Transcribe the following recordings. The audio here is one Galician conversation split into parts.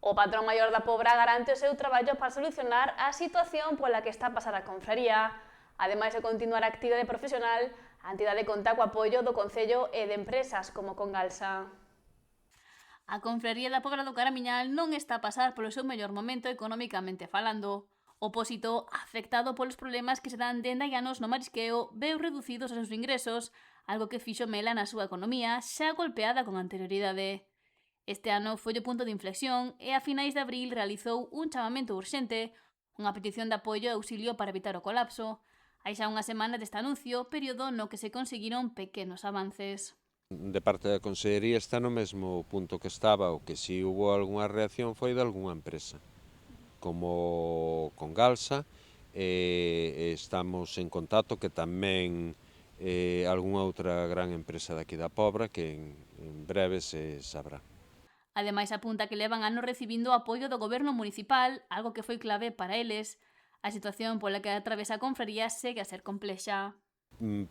O patrón maior da Pobra garante o seu traballo para solucionar a situación pola que está a pasar a confraría. Ademais de continuar a actividade profesional, a entidade conta co apoio do Concello e de empresas como Congalsa. A confraría da Pobra do Caramiñal non está a pasar polo seu mellor momento economicamente falando. O pósito, afectado polos problemas que se dan dende hai anos no marisqueo, veu reducidos os seus ingresos, algo que fixo mela na súa economía, xa golpeada con anterioridade. Este ano foi o punto de inflexión e a finais de abril realizou un chamamento urxente, unha petición de apoio e auxilio para evitar o colapso. Hai xa unha semana deste anuncio, período no que se conseguiron pequenos avances. De parte da Consellería está no mesmo punto que estaba, o que si hubo algunha reacción foi de algunha empresa, como Congalsa, estamos en contacto que tamén algunha outra gran empresa daqui da Pobra que en breve se sabrá. Ademais, apunta que levan anos recibindo o apoio do goberno municipal, algo que foi clave para eles. A situación pola que atravesa a confraría segue a ser complexa.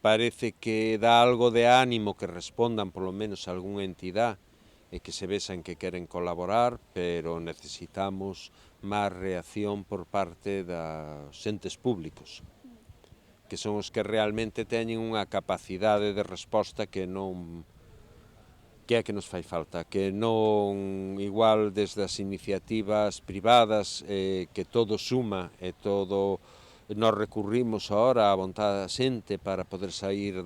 Parece que dá algo de ánimo que respondan polo menos a algunha entidade e que se vexan que queren colaborar, pero necesitamos máis reacción por parte dos entes públicos, que son os que realmente teñen unha capacidade de resposta que non que é que nos fai falta, que non igual desde as iniciativas privadas que todo suma e todo nos recurrimos ahora á vontade da xente para poder sair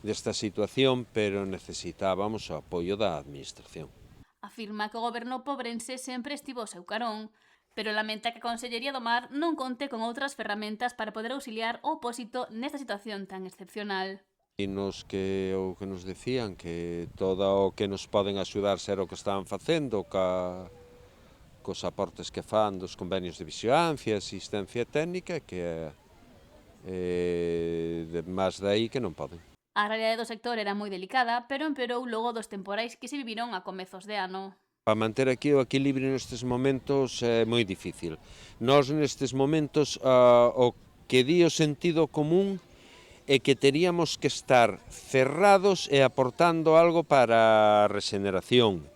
desta situación, pero necesitábamos o apoio da administración. Afirma que o goberno pobrense sempre estivo ao seu carón, pero lamenta que a Consellería do Mar non conte con outras ferramentas para poder auxiliar o opósito nesta situación tan excepcional. E o que nos decían que todo o que nos poden axudar ser o que estaban facendo cos aportes que fan dos convenios de vixilancia, asistencia técnica, que é máis dai que non poden. A realidade do sector era moi delicada, pero empeorou logo dos temporais que se viviron a comezos de ano. Para manter aquí o equilibrio nestes momentos é moi difícil. Nós nestes momentos o que di o sentido común é que teríamos que estar cerrados e aportando algo para a regeneración.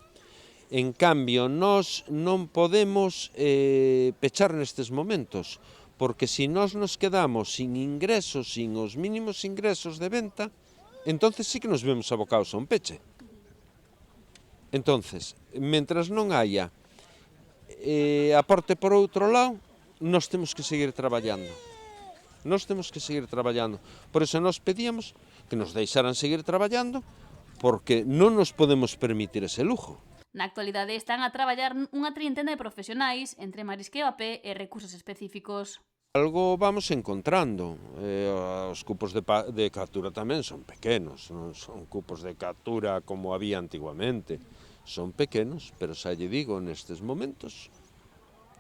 En cambio, nós non podemos pechar nestes momentos, porque se nós nos quedamos sin ingresos, sin os mínimos ingresos de venta, entonces sí que nos vemos abocados a un peche. Entonces, mentras non haya aporte por outro lado, nós temos que seguir traballando. Nós temos que seguir traballando. Por iso nós pedíamos que nos deixaran seguir traballando, porque non nos podemos permitir ese lujo. Na actualidade están a traballar unha trintena de profesionais entre marisqueo a pé e recursos específicos. Algo vamos encontrando. Os cupos de captura tamén son pequenos, non son cupos de captura como había antiguamente. Son pequenos, pero xa lle digo, nestes momentos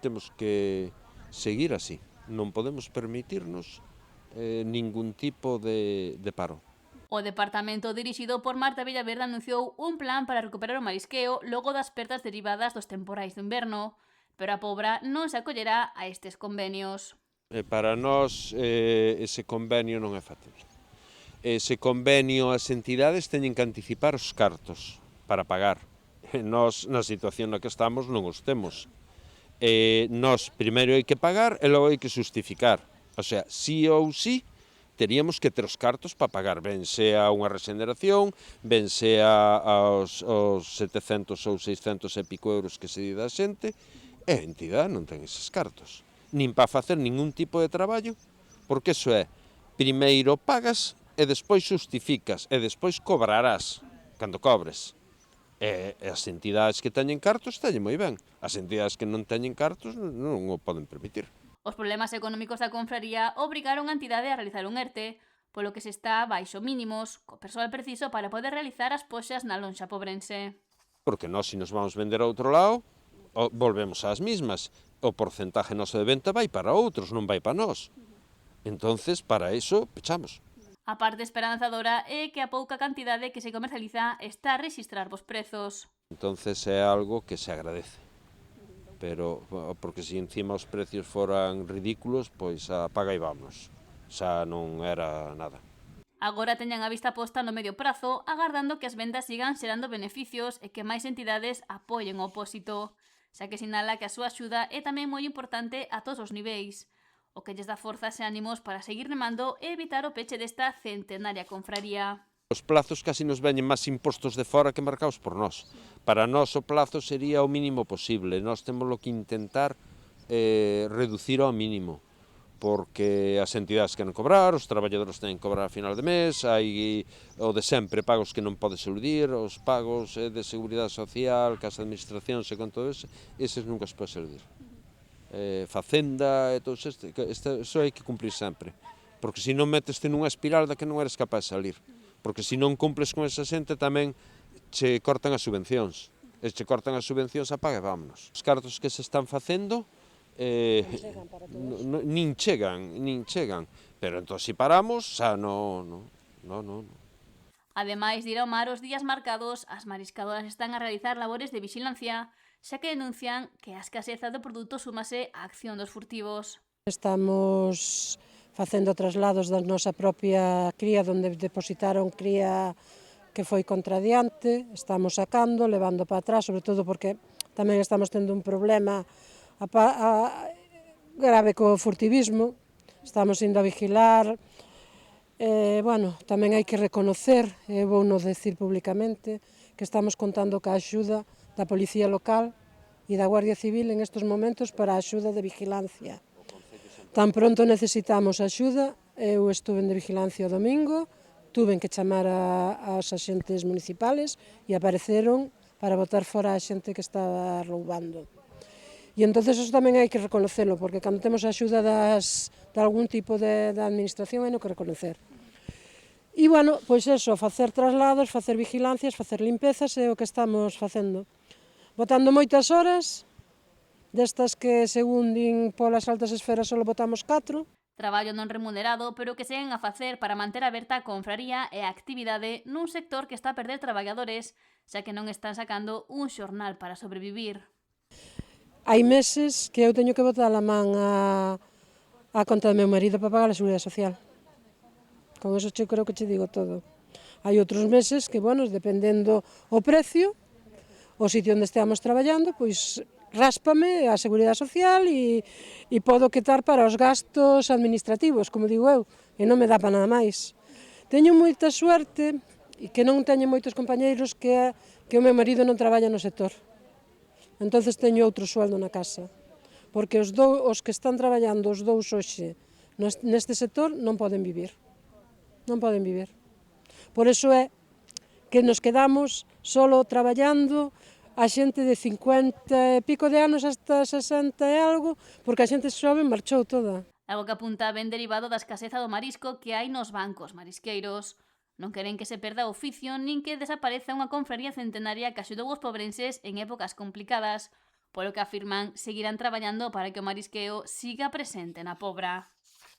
temos que seguir así. Non podemos permitirnos ningún tipo de paro. O departamento dirixido por Marta Villaverde anunciou un plan para recuperar o marisqueo logo das perdas derivadas dos temporais de inverno, pero a Pobra non se acollerá a estes convenios. Para nós ese convenio non é factible. Ese convenio as entidades teñen que anticipar os cartos para pagar. Nós, na situación na que estamos, non os temos. Nós primeiro hai que pagar e logo hai que justificar. O sea, sí ou sí, teríamos que ter os cartos para pagar, ben sea unha regeneración, ben sea aos 700 ou 600 e pico euros que se di da xente, e a entidade non ten eses cartos. Nin para facer ningún tipo de traballo, porque iso é, primeiro pagas e despois justificas, e despois cobrarás, cando cobres. E as entidades que teñen cartos teñen moi ben, as entidades que non teñen cartos non o poden permitir. Os problemas económicos da confraría obrigaron a entidade a realizar un ERTE, polo que se está baixo mínimos, co persoal preciso para poder realizar as poxas na lonxa pobrense. Porque nós, se nos vamos vender a outro lado, volvemos ás mismas. O porcentaje noso de venta vai para outros, non vai para nós. Entonces, para iso, pechamos. A parte esperanzadora é que a pouca cantidade que se comercializa está a rexistrar vos prezos. Entonces é algo que se agradece. Pero, porque se encima os precios foran ridículos, pois apaga e vamos. Xa non era nada. Agora teñan a vista posta no medio prazo, agardando que as vendas sigan xerando beneficios e que máis entidades apoien o opósito, xa que sinala que a súa axuda é tamén moi importante a todos os niveis, o que lles dá forzas e ánimos para seguir remando e evitar o peche desta centenaria confraría. Os plazos casi nos veñen máis impostos de fora que marcados por nós. Para nós o plazo sería o mínimo posible, nós temos que intentar reducir ao mínimo, porque as entidades queren cobrar, os traballadores teñen que cobrar a final de mes, hai o de sempre, pagos que non podes eludir, os pagos de seguridade social, que as administracións e con todo eso, eses nunca se pode eludir. Facenda e todo isto, eso hai que cumplir sempre, porque se non meteste nunha espiral da que non eres capaz de salir, porque se non cumples con esa xente tamén che cortan as subvencións, e che cortan as subvencións, apaga e vámonos. Os cartos que se están facendo nin chegan, pero entón se paramos, xa non. Ademais de ir ao mar os días marcados, as mariscadoras están a realizar labores de vixilancia, xa que denuncian que a escaseza do produto súmase á acción dos furtivos. Estamos facendo traslados da nosa propia cría, onde depositaron cría que foi contradiante, estamos sacando, levando para atrás, sobre todo porque tamén estamos tendo un problema grave co furtivismo, estamos indo a vigilar, tamén hai que reconocer, e vou non decir públicamente, que estamos contando ca axuda da Policía Local e da Guardia Civil en estes momentos para a axuda de vigilancia. Tan pronto necesitamos axuda, eu estuve de vigilancia o domingo, tuven que chamar aos axentes municipales e apareceron para botar fora a xente que estaba roubando. E entonces eso tamén hai que reconocelo, porque cando temos a axuda de algún tipo de administración hai no que reconocer. E, pois eso, facer traslados, facer vigilancias, facer limpezas é o que estamos facendo. Botando moitas horas, destas que, según din polas altas esferas, só botamos 4. Traballo non remunerado, pero que seguen a facer para manter aberta a confraría e a actividade nun sector que está a perder traballadores, xa que non están sacando un xornal para sobrevivir. Hai meses que eu teño que botar a man a conta do meu marido para pagar a Seguridade Social. Con eso creo que che digo todo. Hai outros meses que, dependendo o precio, o sitio onde esteamos traballando, pois ráspame a Seguridade Social e podo quitar para os gastos administrativos, como digo eu, e non me dá para nada máis. Teño moita suerte e que non teño moitos compañeiros que o meu marido non traballa no sector. Entonces teño outro sueldo na casa, porque os que están traballando os dous hoxe neste sector non poden vivir. Non poden vivir. Por iso é que nos quedamos solo traballando a xente de 50 e pico de anos hasta 60 e algo, porque a xente xoven marchou toda. Algo que apunta ben derivado da escaseza do marisco que hai nos bancos marisqueiros. Non queren que se perda o oficio nin que desapareza unha confraría centenaria que axudou os pobrenses en épocas complicadas, polo que afirman seguirán traballando para que o marisqueo siga presente na Pobra.